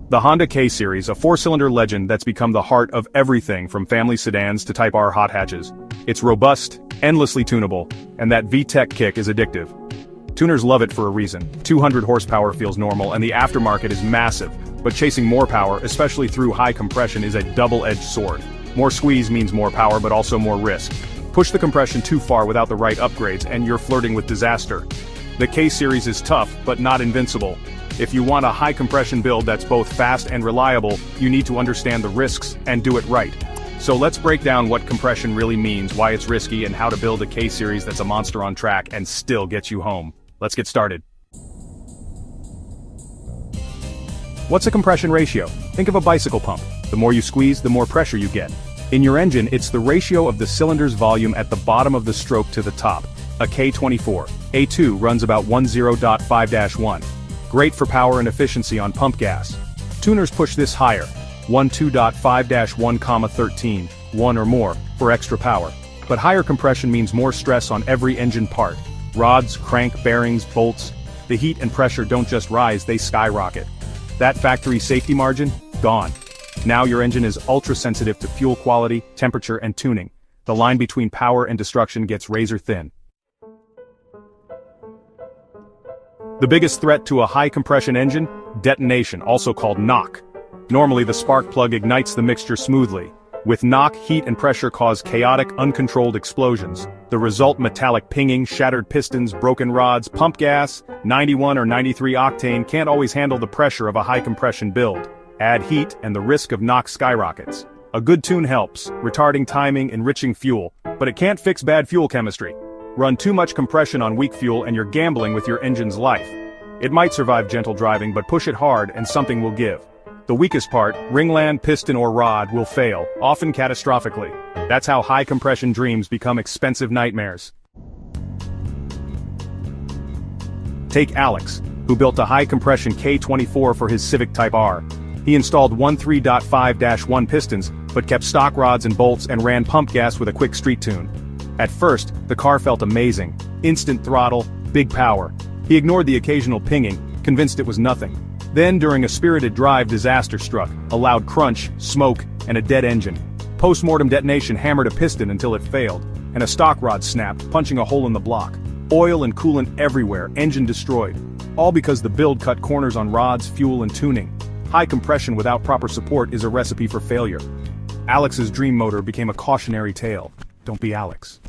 The Honda K-Series, a four-cylinder legend that's become the heart of everything from family sedans to Type R hot hatches. It's robust, endlessly tunable, and that VTEC kick is addictive. Tuners love it for a reason. 200 horsepower feels normal and the aftermarket is massive, but chasing more power, especially through high compression, is a double-edged sword. More squeeze means more power but also more risk. Push the compression too far without the right upgrades and you're flirting with disaster. The K-Series is tough, but not invincible. If you want a high-compression build that's both fast and reliable, you need to understand the risks and do it right. So let's break down what compression really means, why it's risky, and how to build a K-Series that's a monster on track and still gets you home. Let's get started. What's a compression ratio? Think of a bicycle pump. The more you squeeze, the more pressure you get. In your engine, it's the ratio of the cylinder's volume at the bottom of the stroke to the top. A K24. A2 runs about 10.5-1. Great for power and efficiency on pump gas. Tuners push this higher, 12.5-1,13, 1 or more, for extra power. But higher compression means more stress on every engine part. Rods, crank, bearings, bolts. The heat and pressure don't just rise, they skyrocket. That factory safety margin? Gone. Now your engine is ultra-sensitive to fuel quality, temperature, and tuning. The line between power and destruction gets razor thin. The biggest threat to a high-compression engine? Detonation, also called knock. Normally the spark plug ignites the mixture smoothly. With knock, heat and pressure cause chaotic, uncontrolled explosions. The result: metallic pinging, shattered pistons, broken rods. Pump gas, 91 or 93 octane, can't always handle the pressure of a high-compression build. Add heat and the risk of knock skyrockets. A good tune helps, retarding timing, enriching fuel, but it can't fix bad fuel chemistry. Run too much compression on weak fuel and you're gambling with your engine's life. It might survive gentle driving, but push it hard and something will give. The weakest part, ringland, piston or rod, will fail, often catastrophically. That's how high compression dreams become expensive nightmares. Take Alex, who built a high compression K24 for his Civic Type R. He installed 13.5-1 pistons, but kept stock rods and bolts and ran pump gas with a quick street tune. At first, the car felt amazing. Instant throttle, big power. He ignored the occasional pinging, convinced it was nothing. Then during a spirited drive, disaster struck. A loud crunch, smoke, and a dead engine. Post-mortem detonation hammered a piston until it failed, and a stock rod snapped, punching a hole in the block. Oil and coolant everywhere, engine destroyed. All because the build cut corners on rods, fuel, and tuning. High compression without proper support is a recipe for failure. Alex's dream motor became a cautionary tale. Don't be Alex.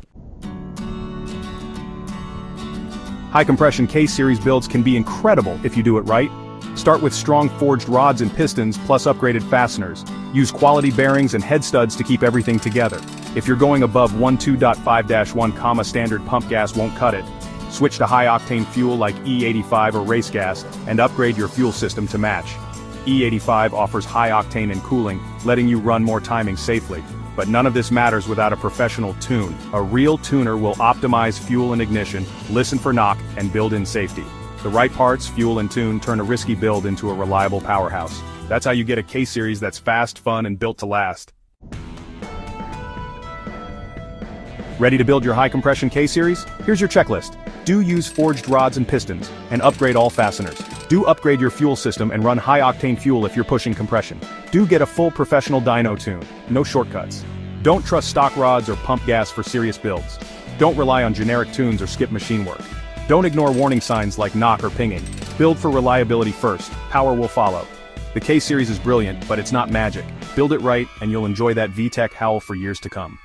High-compression K-Series builds can be incredible if you do it right. Start with strong forged rods and pistons plus upgraded fasteners. Use quality bearings and head studs to keep everything together. If you're going above 12.5-1, standard pump gas won't cut it. Switch to high-octane fuel like E85 or race gas, and upgrade your fuel system to match. E85 offers high octane and cooling, letting you run more timing safely. But none of this matters without a professional tune. A real tuner will optimize fuel and ignition, listen for knock, and build in safety. The right parts, fuel and tune, turn a risky build into a reliable powerhouse. That's how you get a K-Series that's fast, fun, and built to last. Ready to build your high-compression K-Series? Here's your checklist. Do use forged rods and pistons, and upgrade all fasteners. Do upgrade your fuel system and run high-octane fuel if you're pushing compression. Do get a full professional dyno tune. No shortcuts. Don't trust stock rods or pump gas for serious builds. Don't rely on generic tunes or skip machine work. Don't ignore warning signs like knock or pinging. Build for reliability first. Power will follow. The K-Series is brilliant, but it's not magic. Build it right, and you'll enjoy that VTEC howl for years to come.